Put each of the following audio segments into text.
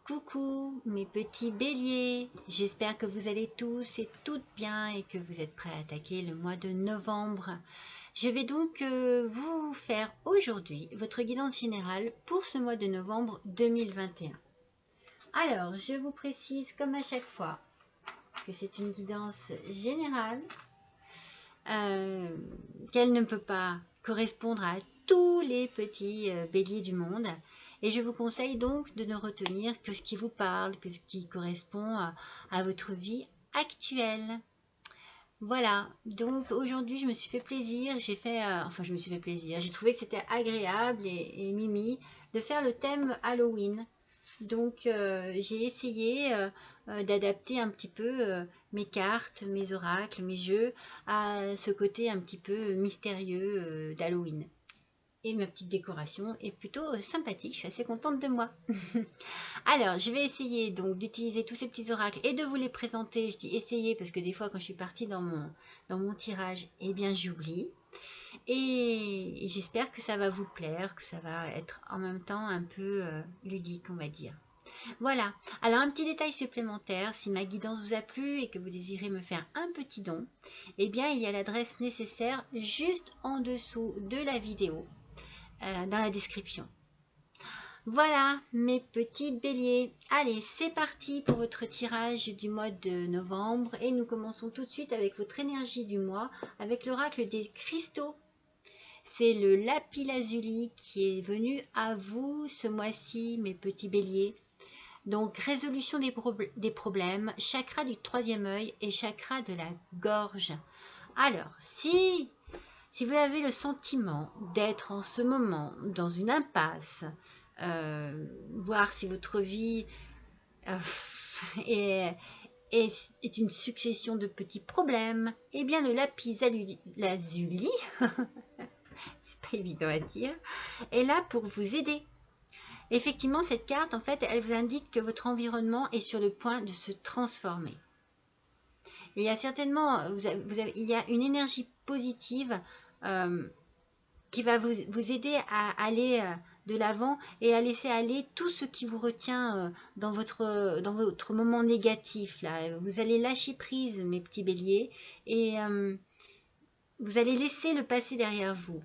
Coucou mes petits béliers, j'espère que vous allez tous et toutes bien et que vous êtes prêts à attaquer le mois de novembre. Je vais donc vous faire aujourd'hui votre guidance générale pour ce mois de novembre 2021. Alors, je vous précise comme à chaque fois que c'est une guidance générale, qu'elle ne peut pas correspondre à tous les petits béliers du monde. Et je vous conseille donc de ne retenir que ce qui vous parle, que ce qui correspond à votre vie actuelle. Voilà, donc aujourd'hui je me suis fait plaisir, j'ai trouvé que c'était agréable et mimi de faire le thème Halloween. Donc j'ai essayé d'adapter un petit peu mes cartes, mes oracles, mes jeux à ce côté un petit peu mystérieux d'Halloween. Et ma petite décoration est plutôt sympathique, je suis assez contente de moi. Alors, je vais essayer donc d'utiliser tous ces petits oracles et de vous les présenter. Je dis essayer parce que des fois quand je suis partie dans mon tirage, eh bien j'oublie. Et j'espère que ça va vous plaire, que ça va être en même temps un peu ludique, on va dire. Voilà, alors un petit détail supplémentaire, si ma guidance vous a plu et que vous désirez me faire un petit don, eh bien il y a l'adresse nécessaire juste en dessous de la vidéo. Dans la description. Voilà mes petits béliers. Allez, c'est parti pour votre tirage du mois de novembre et nous commençons tout de suite avec votre énergie du mois avec l'oracle des cristaux. C'est le lapis lazuli qui est venu à vous ce mois-ci, mes petits béliers. Donc, résolution des problèmes, chakra du troisième œil et chakra de la gorge. Alors, si vous avez le sentiment d'être en ce moment dans une impasse, voir si votre vie est une succession de petits problèmes, eh bien le lapis lazuli, c'est pas évident à dire, est là pour vous aider. Effectivement, cette carte, en fait, elle vous indique que votre environnement est sur le point de se transformer. Il y a certainement, il y a une énergie positive qui va vous aider à aller de l'avant et à laisser aller tout ce qui vous retient dans votre moment négatif. Là. Vous allez lâcher prise, mes petits béliers, et vous allez laisser le passé derrière vous.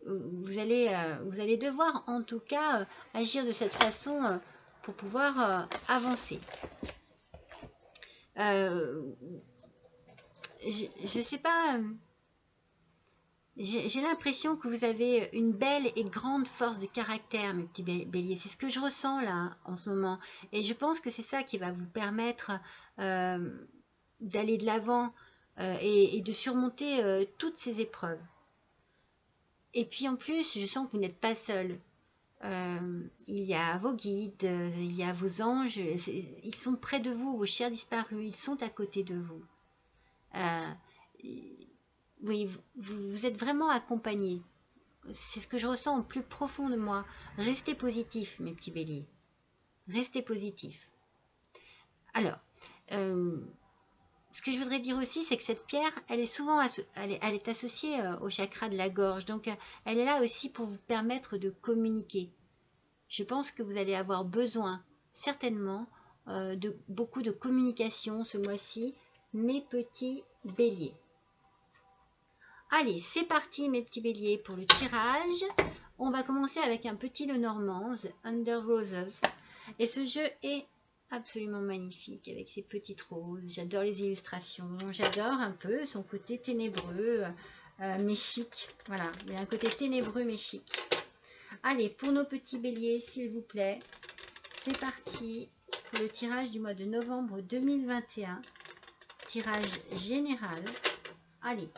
Vous allez devoir en tout cas agir de cette façon pour pouvoir avancer. Je ne sais pas... J'ai l'impression que vous avez une belle et grande force de caractère, mes petits béliers. C'est ce que je ressens là en ce moment. Et je pense que c'est ça qui va vous permettre d'aller de l'avant et de surmonter toutes ces épreuves. Et puis en plus, je sens que vous n'êtes pas seul. Il y a vos guides, il y a vos anges. Ils sont près de vous, vos chers disparus. Ils sont à côté de vous. Oui, vous êtes vraiment accompagné. C'est ce que je ressens au plus profond de moi. Restez positifs, mes petits béliers. Restez positifs. Alors, ce que je voudrais dire aussi, c'est que cette pierre, elle est souvent elle est associée au chakra de la gorge. Donc, elle est là aussi pour vous permettre de communiquer. Je pense que vous allez avoir besoin, certainement, de beaucoup de communication ce mois-ci, mes petits béliers. Allez, c'est parti mes petits béliers pour le tirage. On va commencer avec un petit Lenormand, The Under Roses. Et ce jeu est absolument magnifique avec ses petites roses. J'adore les illustrations. J'adore un peu son côté ténébreux, mais chic. Voilà, il y a un côté ténébreux mais chic. Allez, pour nos petits béliers, s'il vous plaît, c'est parti pour le tirage du mois de novembre 2021. Tirage général. Allez.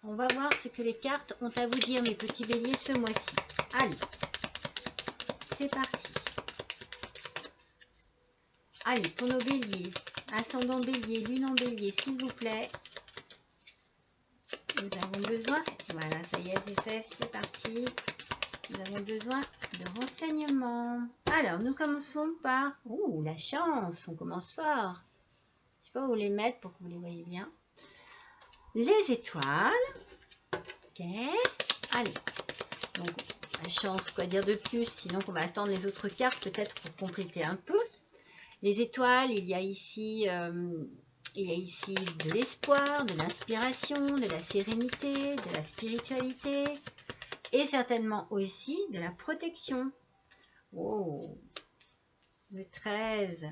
On va voir ce que les cartes ont à vous dire, mes petits béliers, ce mois-ci. Allez, c'est parti. Allez, pour nos béliers, ascendant bélier, lune en bélier, s'il vous plaît. Nous avons besoin, voilà, ça y est, c'est fait, c'est parti. Nous avons besoin de renseignements. Alors, nous commençons par... Ouh, la chance, on commence fort. Je ne sais pas où les mettre pour que vous les voyez bien. Les étoiles. Ok. Allez. Donc, La chance, quoi dire de plus? Sinon, on va attendre les autres cartes peut-être pour compléter un peu. Les étoiles, il y a ici de l'espoir, de l'inspiration, de la sérénité, de la spiritualité et certainement aussi de la protection. Oh, le 13,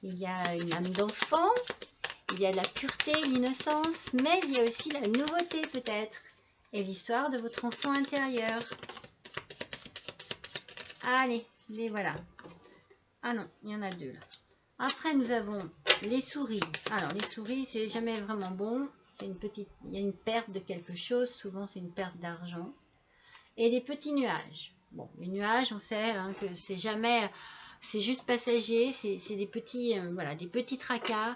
il y a une âme d'enfant, il y a de la pureté, l'innocence, mais il y a aussi la nouveauté peut-être et l'histoire de votre enfant intérieur. Allez, les voilà. Ah non, il y en a deux là. Après, nous avons les souris. Alors, les souris, c'est jamais vraiment bon. C'est il y a une perte de quelque chose. Souvent, c'est une perte d'argent. Et les petits nuages. Bon, les nuages, on sait hein, que c'est jamais... C'est juste passager. C'est des petits, voilà, des petits tracas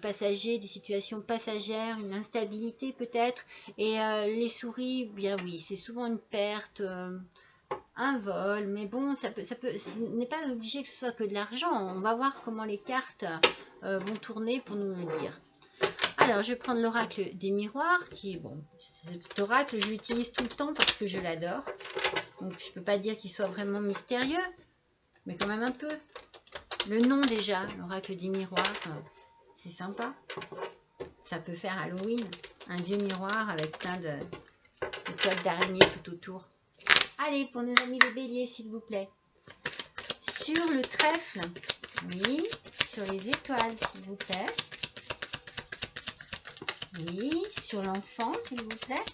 passagers, des situations passagères, une instabilité peut-être. Et les souris, bien oui, c'est souvent une perte... un vol, mais bon, ce n'est pas obligé que ce soit que de l'argent. On va voir comment les cartes vont tourner pour nous le dire. Alors, je vais prendre l'oracle des miroirs, qui est bon. Cet oracle, je l'utilise tout le temps parce que je l'adore. Donc, je ne peux pas dire qu'il soit vraiment mystérieux, mais quand même un peu. Le nom déjà, l'oracle des miroirs, c'est sympa. Ça peut faire Halloween, un vieux miroir avec plein de toiles d'araignée tout autour. Allez, pour nos amis les béliers, s'il vous plaît. Sur le trèfle, oui. Sur les étoiles, s'il vous plaît. Oui. Sur l'enfant, s'il vous plaît.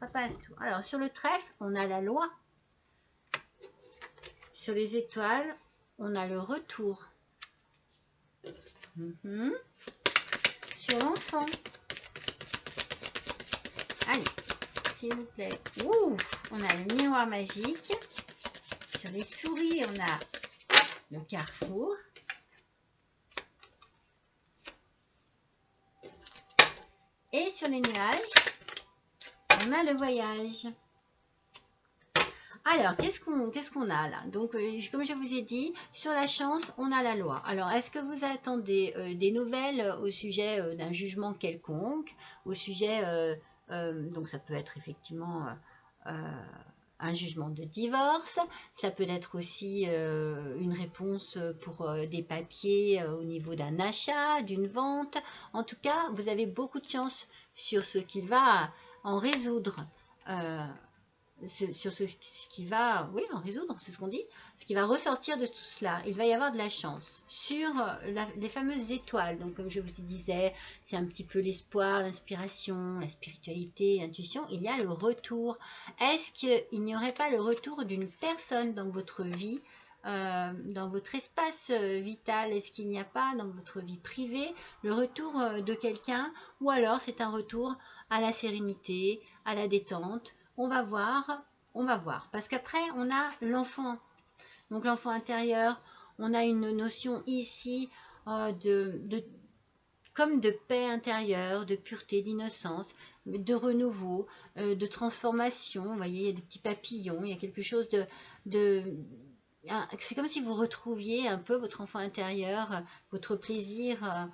Ça passe tout. Alors, sur le trèfle, on a la loi. Sur les étoiles, on a le retour. Sur l'enfant. Allez, s'il vous plaît. Ouh, on a le miroir magique. Sur les souris, on a le carrefour. Et sur les nuages, on a le voyage. Alors, qu'est-ce qu'on a là? Donc, comme je vous ai dit, sur la chance, on a la loi. Alors, est-ce que vous attendez des nouvelles au sujet d'un jugement quelconque, au sujet, donc ça peut être effectivement un jugement de divorce, ça peut être aussi une réponse pour des papiers au niveau d'un achat, d'une vente. En tout cas, vous avez beaucoup de chance sur ce qui va en résoudre. Sur ce qui va, oui, en résoudre, c'est ce qu'on dit, ce qui va ressortir de tout cela. Il va y avoir de la chance. Sur les fameuses étoiles, donc comme je vous disais, c'est un petit peu l'espoir, l'inspiration, la spiritualité, l'intuition. Il y a le retour. Est-ce qu'il n'y aurait pas le retour d'une personne dans votre vie, dans votre espace vital? Est-ce qu'il n'y a pas dans votre vie privée le retour de quelqu'un? Ou alors c'est un retour à la sérénité, à la détente? On va voir, parce qu'après, on a l'enfant. Donc, l'enfant intérieur, on a une notion ici comme de paix intérieure, de pureté, d'innocence, de renouveau, de transformation. Vous voyez, il y a des petits papillons, il y a quelque chose c'est comme si vous retrouviez un peu votre enfant intérieur, votre plaisir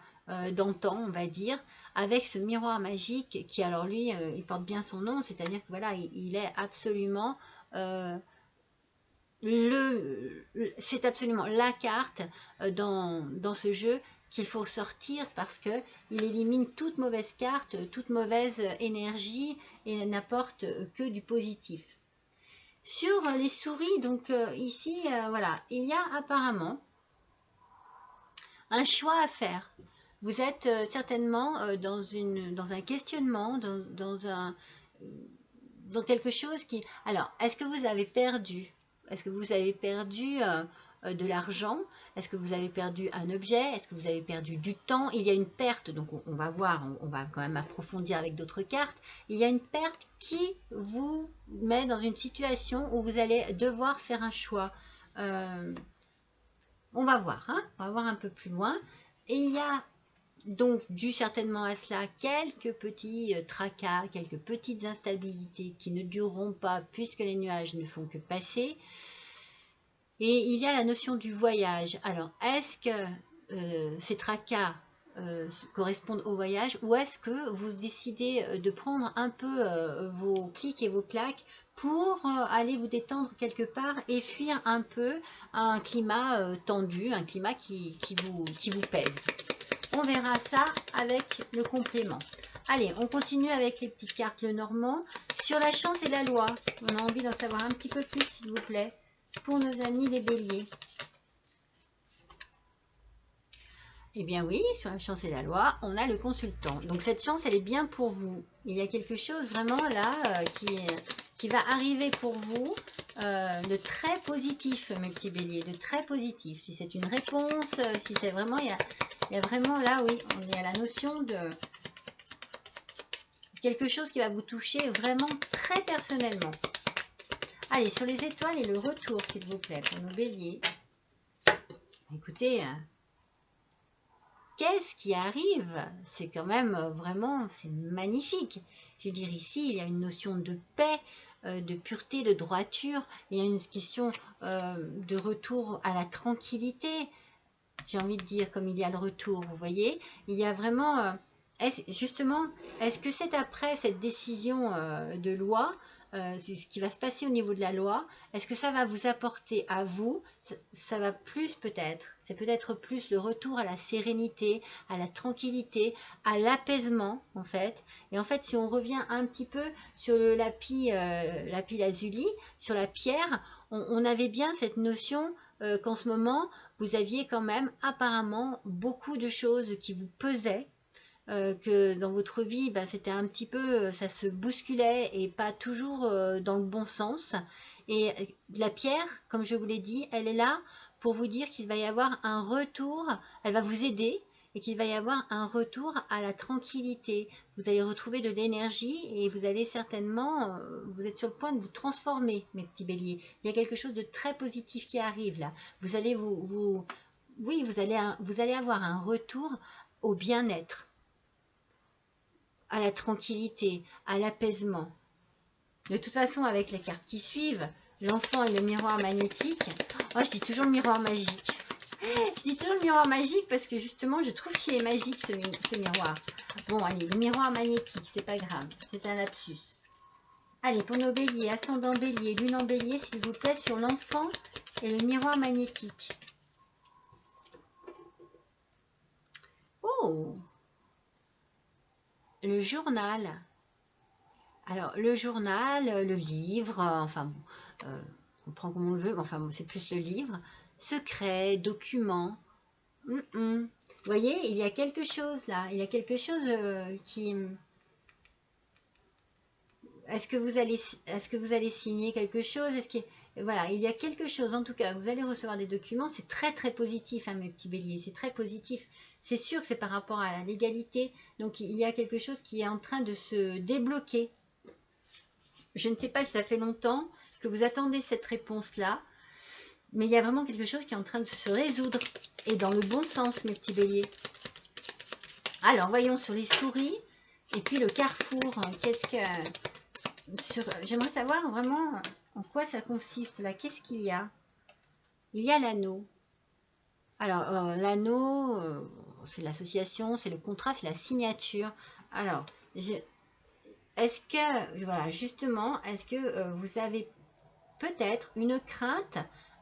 d'antan, on va dire, avec ce miroir magique qui, alors lui, il porte bien son nom, c'est-à-dire que voilà, il est absolument c'est absolument la carte dans ce jeu qu'il faut sortir parce que il élimine toute mauvaise carte, toute mauvaise énergie et n'apporte que du positif. Sur les souris, donc ici, voilà, il y a apparemment un choix à faire. Vous êtes certainement dans un questionnement, dans quelque chose qui... Alors, est-ce que vous avez perdu? Est-ce que vous avez perdu de l'argent? Est-ce que vous avez perdu un objet? Est-ce que vous avez perdu du temps? Il y a une perte, donc on va voir, on va quand même approfondir avec d'autres cartes. Il y a une perte qui vous met dans une situation où vous allez devoir faire un choix. On va voir, hein, on va voir un peu plus loin. Et il y a donc, dû certainement à cela, quelques petits tracas, quelques petites instabilités qui ne dureront pas puisque les nuages ne font que passer. Et il y a la notion du voyage. Alors, est-ce que ces tracas correspondent au voyage, ou est-ce que vous décidez de prendre un peu vos clics et vos claques pour aller vous détendre quelque part et fuir un peu un climat tendu, un climat qui vous pèse. On verra ça avec le complément. Allez, on continue avec les petites cartes Le Normand. Sur la chance et la loi, on a envie d'en savoir un petit peu plus, s'il vous plaît, pour nos amis les béliers. Eh bien oui, sur la chance et la loi, on a le consultant. Donc cette chance, elle est bien pour vous. Il y a quelque chose vraiment là qui va arriver pour vous de très positif, mes petits béliers, de très positif. Si c'est une réponse, si c'est vraiment, il y a vraiment là, oui, on est à la notion de quelque chose qui va vous toucher vraiment très personnellement. Allez, sur les étoiles et le retour, s'il vous plaît, pour nos béliers. Écoutez, qu'est-ce qui arrive? C'est quand même vraiment, c'est magnifique. Je veux dire, ici, il y a une notion de paix, de pureté, de droiture. Il y a une question de retour à la tranquillité. J'ai envie de dire, comme il y a le retour, vous voyez. Il y a vraiment... justement, est-ce que c'est après cette décision de loi, ce qui va se passer au niveau de la loi, est-ce que ça va vous apporter à vous, ça va plus peut-être, c'est peut-être plus le retour à la sérénité, à la tranquillité, à l'apaisement en fait. Et en fait, si on revient un petit peu sur le lapis lazuli, sur la pierre, on avait bien cette notion qu'en ce moment, vous aviez quand même apparemment beaucoup de choses qui vous pesaient, que dans votre vie, c'était un petit peu, ça se bousculait et pas toujours dans le bon sens. Et la pierre, comme je vous l'ai dit, elle est là pour vous dire qu'il va y avoir un retour, elle va vous aider et qu'il va y avoir un retour à la tranquillité. Vous allez retrouver de l'énergie et vous allez certainement, vous êtes sur le point de vous transformer, mes petits béliers. Il y a quelque chose de très positif qui arrive là. Vous allez oui, vous allez avoir un retour au bien-être, à la tranquillité, à l'apaisement. De toute façon, avec les cartes qui suivent, l'enfant et le miroir magnétique, oh, je dis toujours le miroir magique. Je dis toujours le miroir magique parce que justement, je trouve qu'il est magique ce miroir. Bon, allez, le miroir magnétique, c'est pas grave, c'est un lapsus. Allez, pour nos béliers, ascendant bélier, lune en bélier, s'il vous plaît, sur l'enfant et le miroir magnétique. Oh! Le journal. Alors, le journal, le livre, enfin bon, on prend comme on le veut, mais enfin bon, c'est plus le livre. Secret, document. Vous voyez, il y a quelque chose là. Il y a quelque chose qui... Est-ce que vous allez signer quelque chose? Voilà, il y a quelque chose. En tout cas, vous allez recevoir des documents. C'est très très positif, hein, mes petits béliers. C'est très positif. C'est sûr que c'est par rapport à la légalité. Donc, il y a quelque chose qui est en train de se débloquer. Je ne sais pas si ça fait longtemps que vous attendez cette réponse-là, mais il y a vraiment quelque chose qui est en train de se résoudre, et dans le bon sens, mes petits béliers. Alors, voyons sur les souris, et puis le carrefour. Qu'est-ce que... J'aimerais savoir vraiment en quoi ça consiste, là. Qu'est-ce qu'il y a? Il y a l'anneau. Alors, l'anneau, c'est l'association, c'est le contrat, c'est la signature. Alors, est-ce que, voilà, justement, est-ce que vous avez peut-être une crainte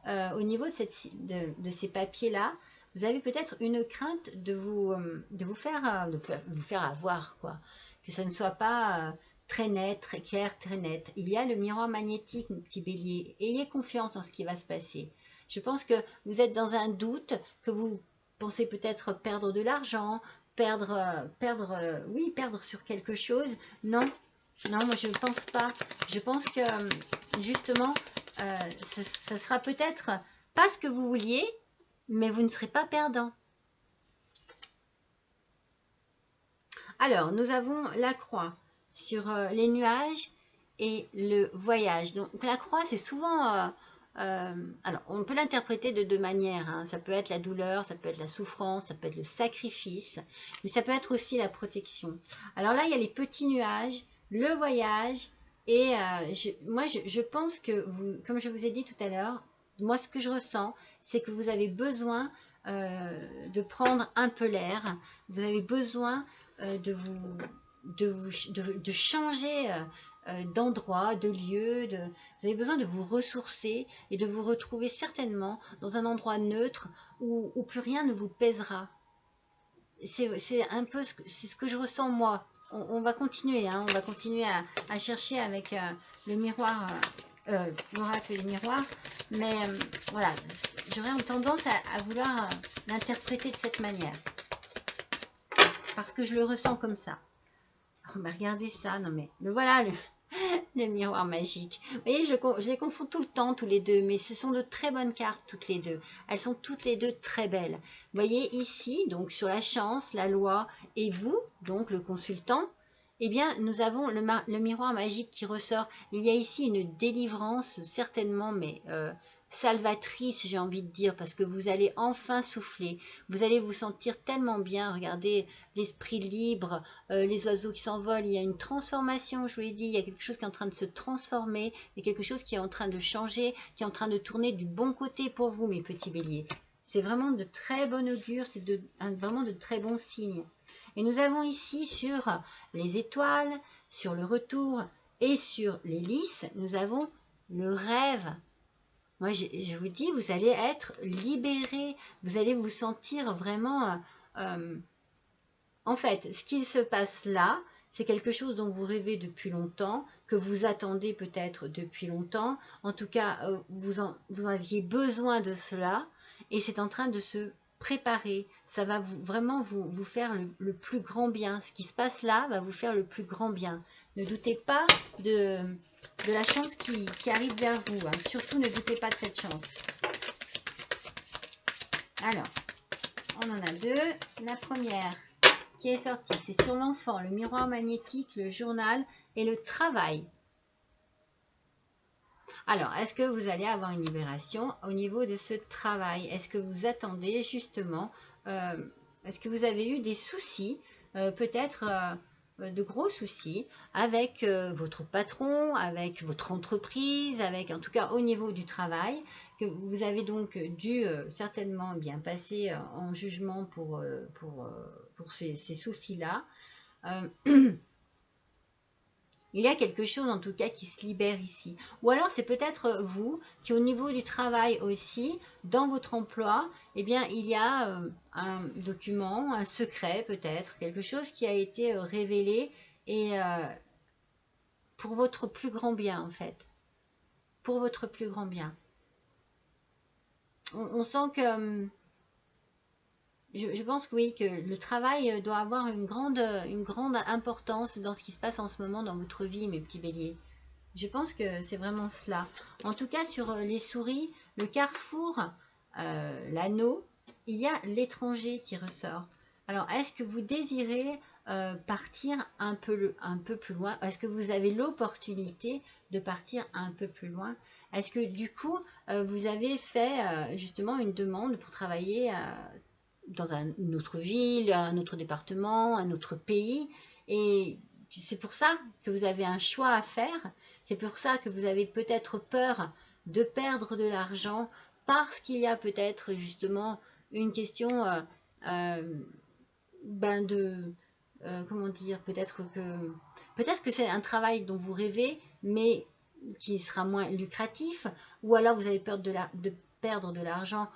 au niveau de ces papiers-là? Vous avez peut-être une crainte de vous faire avoir, quoi. Que ça ne soit pas très net, très clair, très net. Il y a le miroir magnétique, mon petit bélier. Ayez confiance dans ce qui va se passer. Je pense que vous êtes dans un doute, que vous pensez peut-être perdre de l'argent, perdre sur quelque chose. Non, non, moi je ne pense pas. Je pense que justement, ça sera peut-être pas ce que vous vouliez, mais vous ne serez pas perdant. Alors, nous avons la croix sur les nuages et le voyage. Donc, la croix, c'est souvent... alors, on peut l'interpréter de deux manières, hein. Ça peut être la douleur, ça peut être la souffrance, ça peut être le sacrifice, mais ça peut être aussi la protection. Alors là, il y a les petits nuages, le voyage, et moi, je pense que vous, comme je vous ai dit tout à l'heure, moi, ce que je ressens, c'est que vous avez besoin de prendre un peu l'air. Vous avez besoin de changer d'endroit, de lieu. Vous avez besoin de vous ressourcer et de vous retrouver certainement dans un endroit neutre où plus rien ne vous pèsera. C'est un peu ce que je ressens moi. On va continuer, hein, on va continuer à chercher avec le miroir, l'oracle des miroirs, mais voilà, j'aurais tendance à vouloir l'interpréter de cette manière, parce que je le ressens comme ça. Oh, bah regardez ça, non mais voilà le miroir magique. Vous voyez, je les confonds tout le temps, tous les deux, mais ce sont de très bonnes cartes, toutes les deux. Elles sont toutes les deux très belles. Vous voyez ici, donc sur la chance, la loi, et vous, donc le consultant, eh bien, nous avons le miroir magique qui ressort. Il y a ici une délivrance, certainement, mais salvatrice, j'ai envie de dire, parce que vous allez enfin souffler. Vous allez vous sentir tellement bien. Regardez l'esprit libre, les oiseaux qui s'envolent. Il y a une transformation, je vous l'ai dit. Il y a quelque chose qui est en train de se transformer. Il y a quelque chose qui est en train de changer, qui est en train de tourner du bon côté pour vous, mes petits béliers. C'est vraiment de très bon augure, c'est vraiment de très bons signes. Et nous avons ici sur les étoiles, sur le retour et sur les lys, nous avons le rêve. Moi, je vous dis, vous allez être libéré, vous allez vous sentir vraiment... en fait, ce qui se passe là, c'est quelque chose dont vous rêvez depuis longtemps, que vous attendez peut-être depuis longtemps. En tout cas, vous en aviez besoin de cela et c'est en train de se préparer. Ça va vraiment vous faire le plus grand bien. Ce qui se passe là va vous faire le plus grand bien. Ne doutez pas de la chance qui arrive vers vous. Hein. Surtout, ne doutez pas de cette chance. Alors, on en a deux. La première qui est sortie, c'est sur l'enfant, le miroir magnétique, le journal et le travail. Alors, est-ce que vous allez avoir une libération au niveau de ce travail? Est-ce que vous attendez justement, est-ce que vous avez eu des soucis, peut-être de gros soucis avec votre patron, avec votre entreprise, avec en tout cas au niveau du travail, que vous avez donc dû certainement bien passer en jugement pour ces soucis-là. Il y a quelque chose en tout cas qui se libère ici. Ou alors c'est peut-être vous qui au niveau du travail aussi, dans votre emploi, eh bien il y a un document, un secret peut-être, quelque chose qui a été révélé et pour votre plus grand bien en fait. Pour votre plus grand bien. On sent que... Je pense que oui, que le travail doit avoir une grande importance dans ce qui se passe en ce moment dans votre vie, mes petits béliers. Je pense que c'est vraiment cela. En tout cas, sur les souris, le carrefour, l'anneau, il y a l'étranger qui ressort. Alors, est-ce que vous désirez partir un peu plus loin? Est-ce que vous avez l'opportunité de partir un peu plus loin? Est-ce que du coup, vous avez fait justement une demande pour travailler dans une autre ville, un autre département, un autre pays, et c'est pour ça que vous avez un choix à faire, c'est pour ça que vous avez peut-être peur de perdre de l'argent, parce qu'il y a peut-être justement une question comment dire, peut-être que c'est un travail dont vous rêvez, mais qui sera moins lucratif, ou alors vous avez peur de perdre de l'argent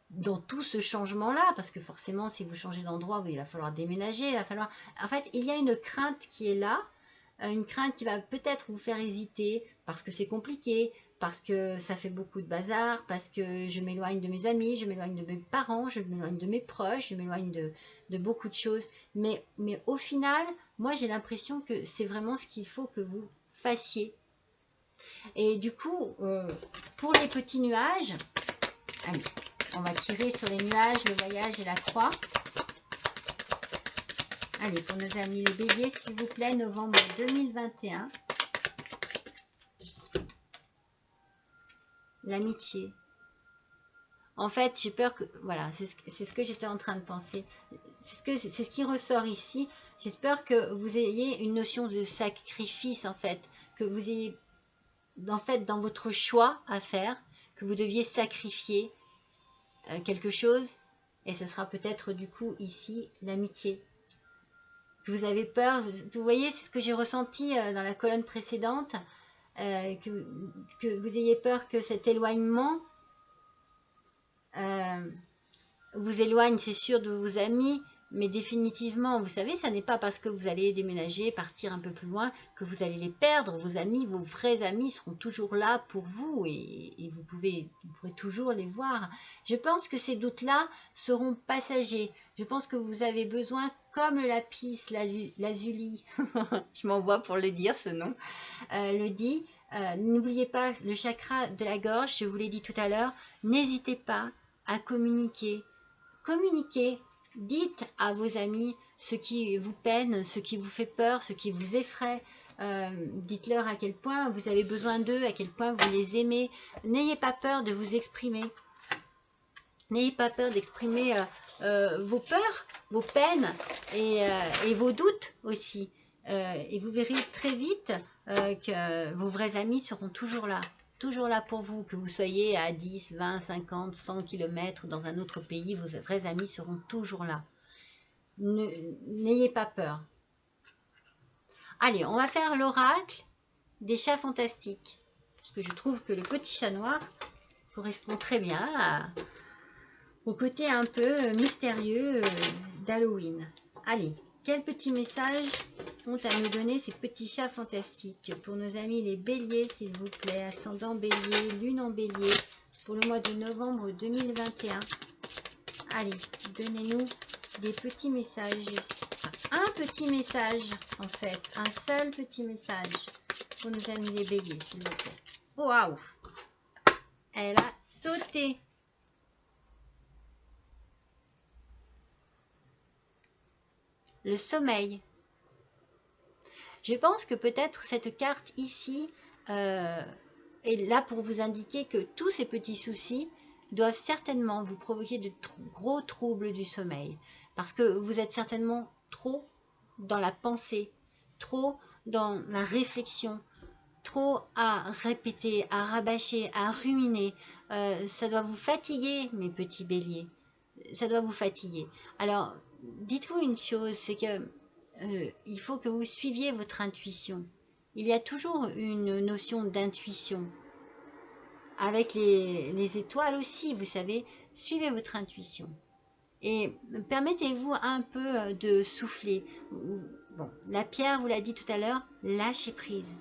dans tout ce changement-là, parce que forcément, si vous changez d'endroit, il va falloir déménager, il va falloir... En fait, il y a une crainte qui est là, une crainte qui va peut-être vous faire hésiter, parce que c'est compliqué, parce que ça fait beaucoup de bazar, parce que je m'éloigne de mes amis, je m'éloigne de mes parents, je m'éloigne de mes proches, je m'éloigne de beaucoup de choses. Mais au final, moi, j'ai l'impression que c'est vraiment ce qu'il faut que vous fassiez. Et du coup, pour les petits nuages, allez, on va tirer sur les nuages, le voyage et la croix. Allez, pour nos amis les béliers, s'il vous plaît, novembre 2021. L'amitié. En fait, j'ai peur que... Voilà, c'est ce que j'étais en train de penser. C'est ce qui ressort ici. J'espère que vous ayez une notion de sacrifice, en fait. Que vous ayez, en fait, dans votre choix à faire, que vous deviez sacrifier quelque chose Et ce sera peut-être du coup ici l'amitié. Vous avez peur, vous voyez, c'est ce que j'ai ressenti dans la colonne précédente, que vous ayez peur que cet éloignement vous éloigne, c'est sûr, de vos amis, mais définitivement, vous savez, ça n'est pas parce que vous allez déménager, partir un peu plus loin, que vous allez les perdre. Vos amis, vos vrais amis seront toujours là pour vous et vous pourrez toujours les voir. Je pense que ces doutes-là seront passagers. Je pense que vous avez besoin, comme le lapis lazuli, je m'envoie pour le dire ce nom, le dit, n'oubliez pas le chakra de la gorge, je vous l'ai dit tout à l'heure, n'hésitez pas à communiquer. Communiquez, dites à vos amis ce qui vous peine, ce qui vous fait peur, ce qui vous effraie. Dites-leur à quel point vous avez besoin d'eux, à quel point vous les aimez. N'ayez pas peur de vous exprimer. N'ayez pas peur d'exprimer vos peurs, vos peines et vos doutes aussi. Et vous verrez très vite que vos vrais amis seront toujours là pour vous, que vous soyez à 10, 20, 50, 100 km dans un autre pays, vos vrais amis seront toujours là. N'ayez pas peur. Allez, on va faire l'oracle des chats fantastiques. Parce que je trouve que le petit chat noir correspond très bien au côté un peu mystérieux d'Halloween. Allez, quel petit message ont à nous donner ces petits chats fantastiques pour nos amis les béliers, s'il vous plaît, ascendant bélier, lune en bélier, pour le mois de novembre 2021. Allez, donnez-nous des petits messages. Un petit message, en fait, un seul petit message pour nos amis les béliers, s'il vous plaît. Waouh! Elle a sauté. Le sommeil. Je pense que peut-être cette carte ici est là pour vous indiquer que tous ces petits soucis doivent certainement vous provoquer de gros troubles du sommeil. Parce que vous êtes certainement trop dans la pensée, trop dans la réflexion, trop à répéter, à rabâcher, à ruminer. Ça doit vous fatiguer, mes petits béliers. Ça doit vous fatiguer. Alors, dites-vous une chose, c'est que il faut que vous suiviez votre intuition. Il y a toujours une notion d'intuition. Avec les étoiles aussi, vous savez, suivez votre intuition. Et permettez-vous un peu de souffler. Bon, la pierre vous l'a dit tout à l'heure, lâchez prise.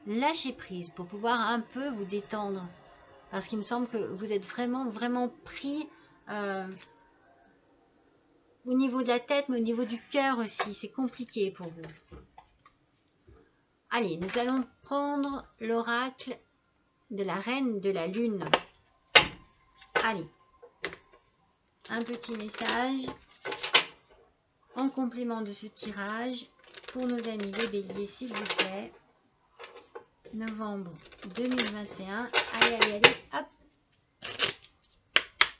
Lâchez prise pour pouvoir un peu vous détendre. Parce qu'il me semble que vous êtes vraiment pris au niveau de la tête, mais au niveau du cœur aussi. C'est compliqué pour vous. Allez, nous allons prendre l'oracle de la reine de la lune. Allez, un petit message en complément de ce tirage pour nos amis les béliers, s'il vous plaît. Novembre 2021. Allez, hop.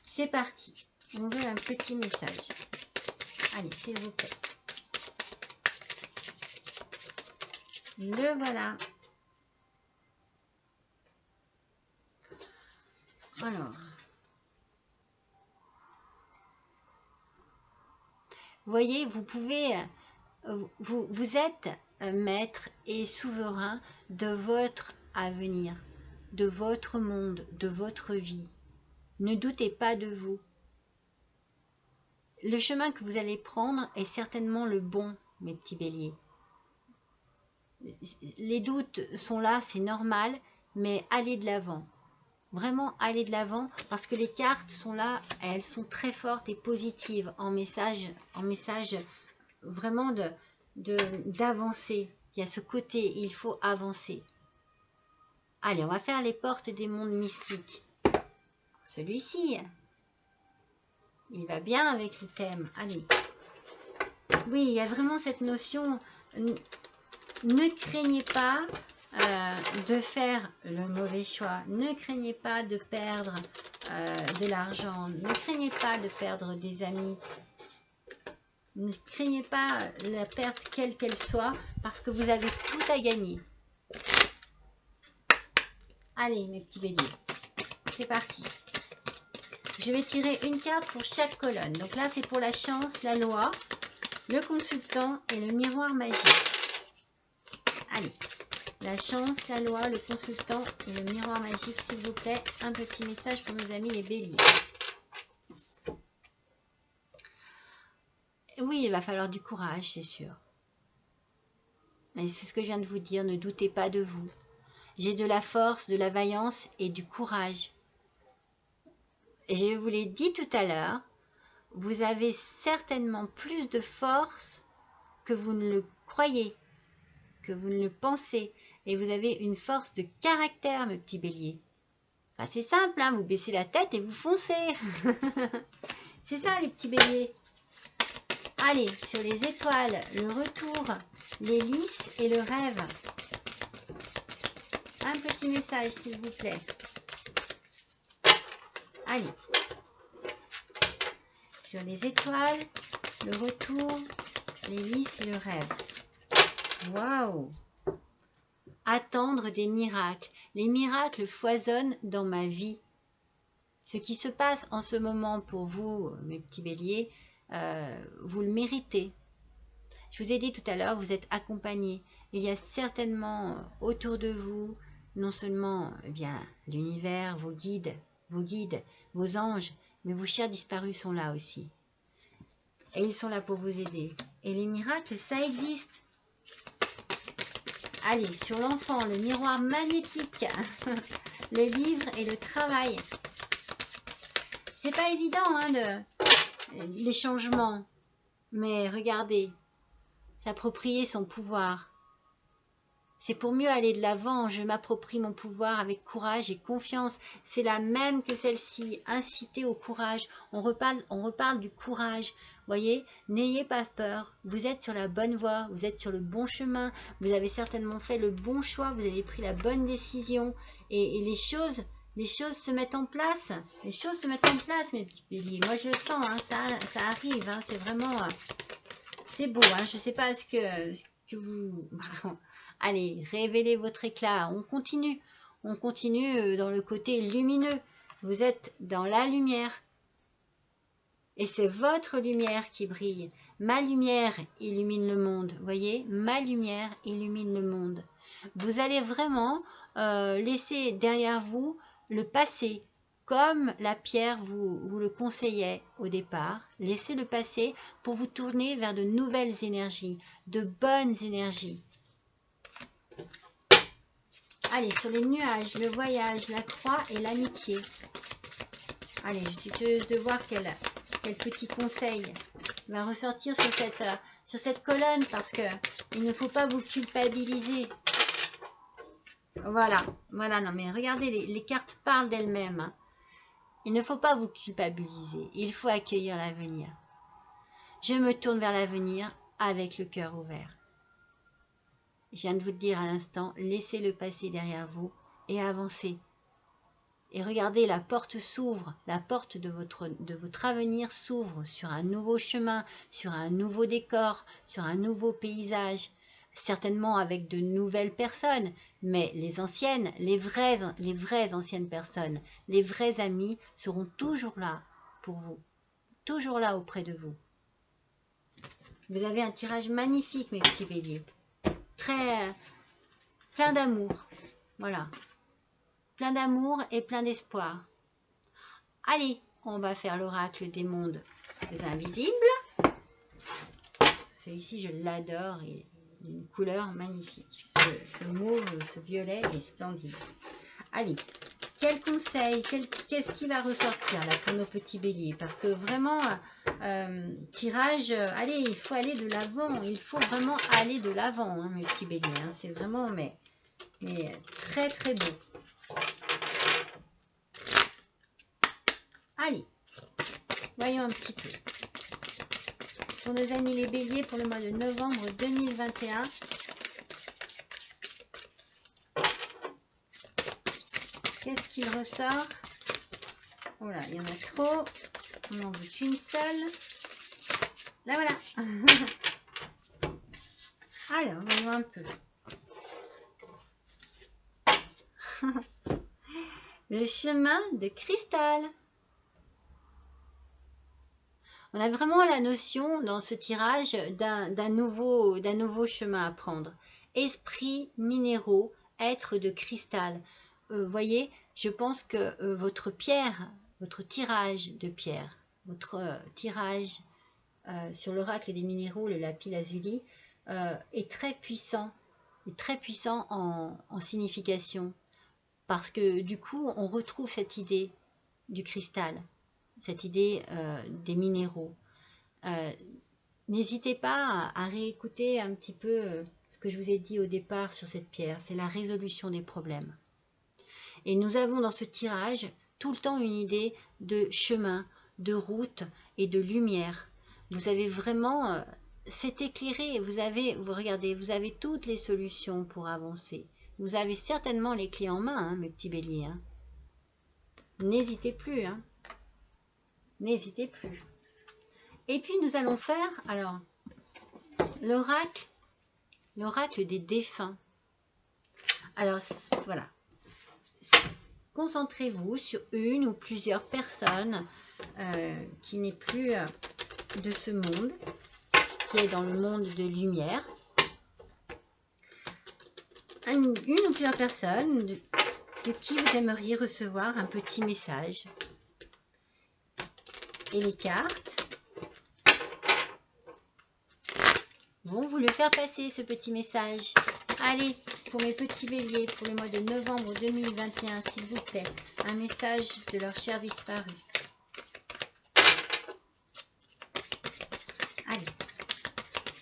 C'est parti. On veut un petit message. Allez, s'il vous plaît. Le voilà. Alors. Voyez, vous pouvez, vous êtes maître et souverain de votre avenir, de votre monde, de votre vie. Ne doutez pas de vous. Le chemin que vous allez prendre est certainement le bon, mes petits béliers. Les doutes sont là, c'est normal, mais allez de l'avant. Vraiment aller de l'avant parce que les cartes sont là, elles sont très fortes et positives en message vraiment d'avancer. Il y a ce côté, il faut avancer. Allez, on va faire les portes des mondes mystiques. Celui-ci, il va bien avec le thème. Allez. Oui, il y a vraiment cette notion, ne craignez pas de faire le mauvais choix. Ne craignez pas de perdre de l'argent. Ne craignez pas de perdre des amis. Ne craignez pas la perte quelle qu'elle soit parce que vous avez tout à gagner. Allez, mes petits béliers. C'est parti. Je vais tirer une carte pour chaque colonne. Donc là, c'est pour la chance, la loi, le consultant et le miroir magique. Allez, la chance, la loi, le consultant et le miroir magique, s'il vous plaît. Un petit message pour nos amis les béliers. Oui, il va falloir du courage, c'est sûr. Mais c'est ce que je viens de vous dire, ne doutez pas de vous. J'ai de la force, de la vaillance et du courage. Et je vous l'ai dit tout à l'heure, vous avez certainement plus de force que vous ne le croyez, que vous ne le pensez. Et vous avez une force de caractère, mes petits béliers. Enfin, c'est simple, hein, vous baissez la tête et vous foncez. C'est ça, les petits béliers. Allez, sur les étoiles, le retour, les lys et le rêve. Un petit message, s'il vous plaît. Allez. Sur les étoiles, le retour, les lys et le rêve. Waouh! Attendre des miracles. Les miracles foisonnent dans ma vie. Ce qui se passe en ce moment pour vous, mes petits béliers, vous le méritez. Je vous ai dit tout à l'heure, vous êtes accompagnés. Il y a certainement autour de vous, non seulement bien l'univers, vos guides, vos anges, mais vos chers disparus sont là aussi. Et ils sont là pour vous aider. Et les miracles, ça existe. Allez, sur l'enfant, le miroir magnétique, le livre et le travail. C'est pas évident, hein, les changements. Mais regardez, s'approprier son pouvoir. C'est pour mieux aller de l'avant. Je m'approprie mon pouvoir avec courage et confiance. C'est la même que celle-ci. Inciter au courage. On reparle du courage. Voyez, n'ayez pas peur. Vous êtes sur la bonne voie. Vous êtes sur le bon chemin. Vous avez certainement fait le bon choix. Vous avez pris la bonne décision. Et les choses se mettent en place. Les choses se mettent en place, mes petits béliers. Moi, je le sens. Hein, ça arrive. Hein, c'est vraiment... c'est beau. Hein, je ne sais pas ce que vous... Allez, révélez votre éclat. On continue dans le côté lumineux. Vous êtes dans la lumière. Et c'est votre lumière qui brille. Ma lumière illumine le monde. Voyez, ma lumière illumine le monde. Vous allez vraiment laisser derrière vous le passé. Comme la pierre vous le conseillait au départ. Laissez le passé pour vous tourner vers de nouvelles énergies, de bonnes énergies. Allez, sur les nuages, le voyage, la croix et l'amitié. Allez, je suis curieuse de voir quel petit conseil va ressortir sur cette colonne parce que il ne faut pas vous culpabiliser. Voilà, non mais regardez, les cartes parlent d'elles-mêmes. Hein. Il ne faut pas vous culpabiliser, il faut accueillir l'avenir. Je me tourne vers l'avenir avec le cœur ouvert. Je viens de vous le dire à l'instant, laissez le passé derrière vous et avancez. Et regardez, la porte s'ouvre, la porte de votre avenir s'ouvre sur un nouveau chemin, sur un nouveau décor, sur un nouveau paysage. Certainement avec de nouvelles personnes, mais les anciennes, les vraies anciennes personnes, les vrais amis seront toujours là pour vous, toujours là auprès de vous. Vous avez un tirage magnifique, mes petits béliers. Plein d'amour, voilà, plein d'amour et plein d'espoir. Allez, on va faire l'oracle des mondes invisibles. Celui-ci, je l'adore, il est d'une couleur magnifique. Ce mauve, ce violet est splendide. Allez, quel conseil, qu'est-ce qui va ressortir là pour nos petits béliers? Parce que vraiment, tirage, allez, il faut aller de l'avant. Il faut vraiment aller de l'avant, hein, mes petits béliers. Hein, c'est vraiment, mais très très beau. Allez, voyons un petit peu. Pour nos amis les béliers, pour le mois de novembre 2021. Qu'est-ce qu'il ressort? Oh là, il y en a trop. On n'en veut qu'une seule. Là, voilà. Alors, voyons un peu. Le chemin de cristal. On a vraiment la notion dans ce tirage d'un nouveau chemin à prendre. Esprit, minéraux, être de cristal. Voyez, je pense que votre pierre, votre tirage de pierre, votre tirage sur l'oracle des minéraux, le lapis lazuli, est très puissant en signification. Parce que du coup, on retrouve cette idée du cristal, cette idée des minéraux. N'hésitez pas à réécouter un petit peu ce que je vous ai dit au départ sur cette pierre, c'est la résolution des problèmes. Et nous avons dans ce tirage tout le temps une idée de chemin, de route et de lumière. Vous avez vraiment, c'est éclairé, regardez, vous avez toutes les solutions pour avancer. Vous avez certainement les clés en main, hein, mes petits béliers. Hein. N'hésitez plus, hein. N'hésitez plus. Et puis nous allons faire, alors, l'oracle des défunts. Alors, voilà. Concentrez-vous sur une ou plusieurs personnes qui n'est plus de ce monde, qui est dans le monde de lumière. Une ou plusieurs personnes de qui vous aimeriez recevoir un petit message. Et les cartes vont vous le faire passer, ce petit message. Allez, pour mes petits béliers, pour le mois de novembre 2021, s'il vous plaît, un message de leur cher disparu. Allez,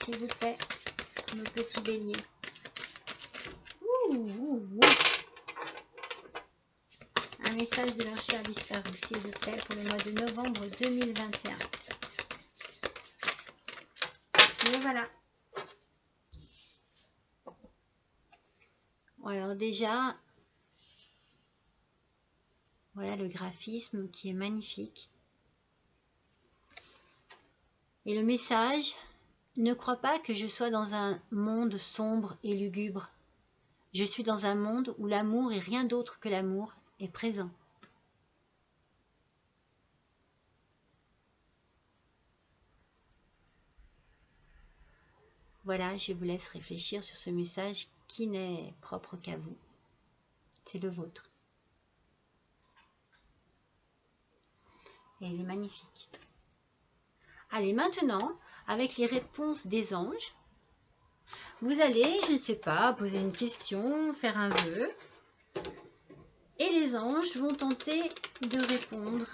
s'il vous plaît, nos petits béliers. Un message de leur cher disparu, s'il vous plaît, pour le mois de novembre 2021. Et voilà. Alors déjà, voilà le graphisme qui est magnifique. Et le message, ne crois pas que je sois dans un monde sombre et lugubre. Je suis dans un monde où l'amour et rien d'autre que l'amour est présent. Voilà, je vous laisse réfléchir sur ce message qui n'est propre qu'à vous. C'est le vôtre. Et il est magnifique. Allez, maintenant, avec les réponses des anges, vous allez, je ne sais pas, poser une question, faire un vœu. Et les anges vont tenter de répondre,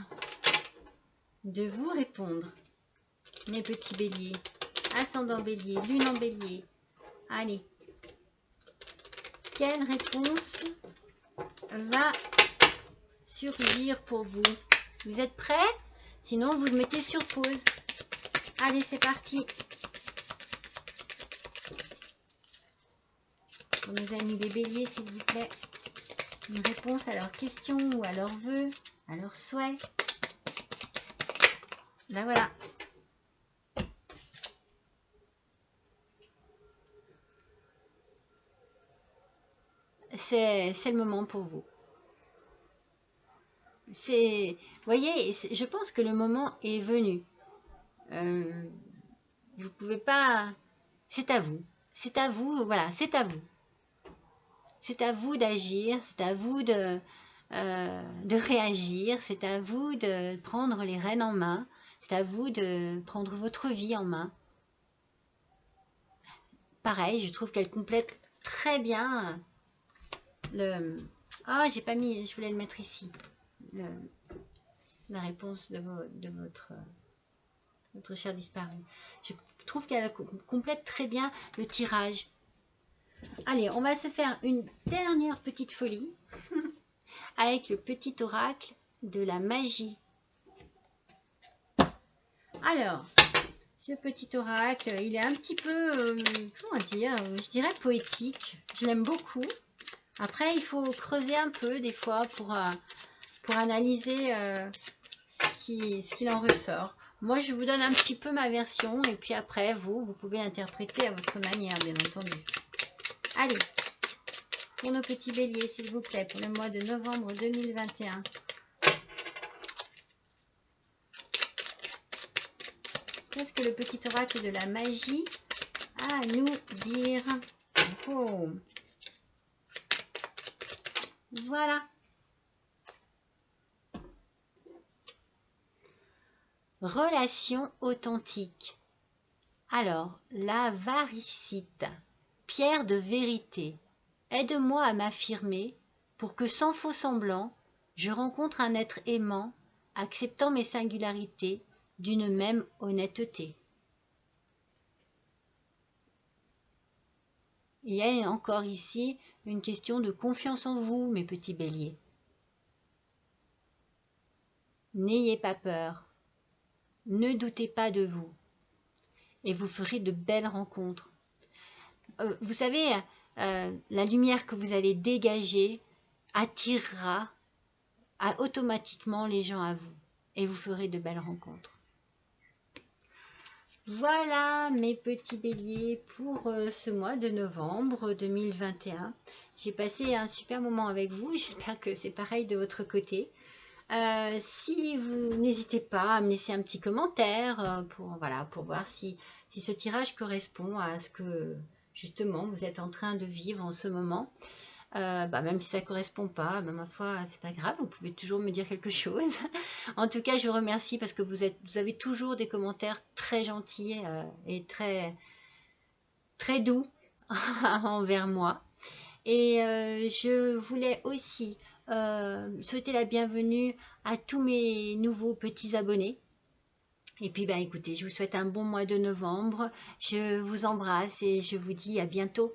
de vous répondre, mes petits béliers, ascendant bélier, lune en bélier. Allez, quelle réponse va surgir pour vous? Vous êtes prêts? Sinon, vous le mettez sur pause. Allez, c'est parti. Pour nos amis les béliers, s'il vous plaît, une réponse à leurs questions ou à leurs vœux, à leurs souhaits. Là, voilà. C'est le moment pour vous. Vous voyez, je pense que le moment est venu. Vous pouvez pas... C'est à vous. C'est à vous, voilà, c'est à vous. C'est à vous d'agir, c'est à vous de réagir, c'est à vous de prendre les rênes en main, c'est à vous de prendre votre vie en main. Pareil, je trouve qu'elle complète très bien le... Ah, j'ai pas mis, je voulais le mettre ici. La réponse de votre cher disparu. Je trouve qu'elle complète très bien le tirage. Allez, on va se faire une dernière petite folie avec le petit oracle de la magie. Alors, ce petit oracle, il est un petit peu, comment dire, je dirais poétique. Je l'aime beaucoup. Après, il faut creuser un peu des fois pour analyser ce qu'il en ressort. Moi, je vous donne un petit peu ma version et puis après, vous pouvez interpréter à votre manière, bien entendu. Allez, pour nos petits béliers, s'il vous plaît, pour le mois de novembre 2021. Qu'est-ce que le petit oracle de la magie a à nous dire? Oh. Voilà. Relation authentique. Alors, la varicite, pierre de vérité, aide-moi à m'affirmer pour que sans faux semblant, je rencontre un être aimant, acceptant mes singularités d'une même honnêteté. Il y a encore ici une question de confiance en vous, mes petits béliers. N'ayez pas peur, ne doutez pas de vous, et vous ferez de belles rencontres. Vous savez, la lumière que vous allez dégager attirera automatiquement les gens à vous, et vous ferez de belles rencontres. Voilà mes petits béliers pour ce mois de novembre 2021. J'ai passé un super moment avec vous, j'espère que c'est pareil de votre côté. Si vous n'hésitez pas à me laisser un petit commentaire pour voir si ce tirage correspond à ce que justement vous êtes en train de vivre en ce moment. Même si ça ne correspond pas, ma foi, c'est pas grave, vous pouvez toujours me dire quelque chose. En tout cas, je vous remercie parce que vous avez toujours des commentaires très gentils et très, très doux envers moi. Et je voulais aussi souhaiter la bienvenue à tous mes nouveaux petits abonnés. Et puis, écoutez, je vous souhaite un bon mois de novembre. Je vous embrasse et je vous dis à bientôt.